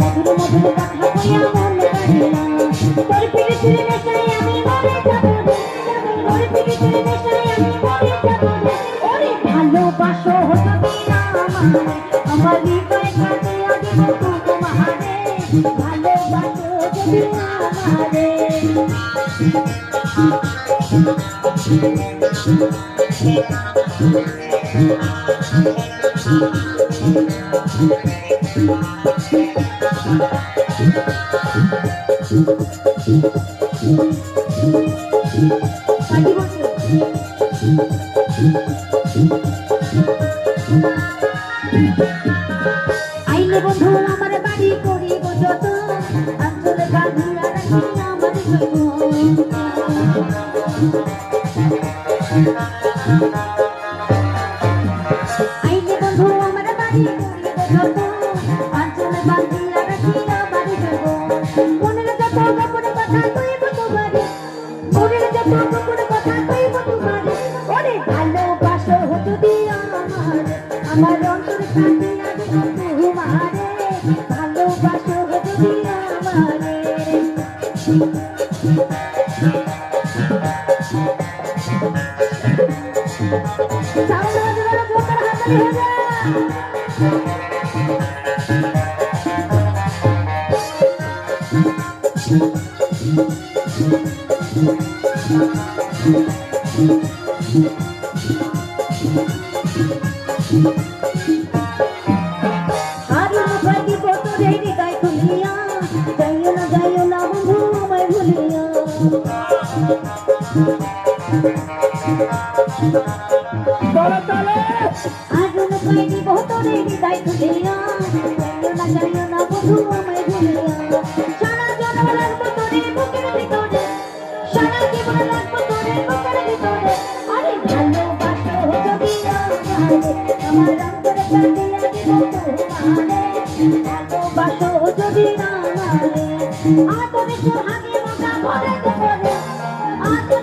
মধুর মধুর কথা কইয়া মন কাড়িলা তোর পিড়ি ছিড়ে নেশায় আমি মরে যাব তোর পিড়ি ছিড়ে নেশায় আমি মরে যাব ওরে ভালোবাসো যদি না আমার হৃদয় কাঁদিয়া দিব তোমারে ভালোবাসো যদি আমারে আইলে বন্ধু আমার বাড়ি করিব যত আঞ্চলে বাঁধিয়া রাখি আমার আইলে বন্ধু আমার বাড়ি করিব যত আঞ্চলে বাঁধিয়া রাখি আমার মনের যত গোপন কথা কইব তোমারে মনের যত গোপন কথা কইব তোমারে ওরে ভালোবাসো যদি আমার অন্তর কাঁদিয়া দিব তোমারে ভালোবাসো যদি আমারে সামনে জোরে জোরে হাততালি হয়ে যায় আরে বাকি বতরে হৃদয় খুলিয়া যাইও না বন্ধু আমায় ভুলিয়া আগুন পাইনি বতরে হৃদয় খুলিয়া যাইও না বন্ধু আমায় ভুলিয়া সারা জন্ম লাগবো তোরে বুকের ভিতরে সারা জীবন লাগবো তোরে বুকের ভিতরে আরে ভালোবাসো যদি আমার অন্তরে কাঁদিয়া দিব তোমারে ভালোবাসো যদি আমারে আদরে সোহাগে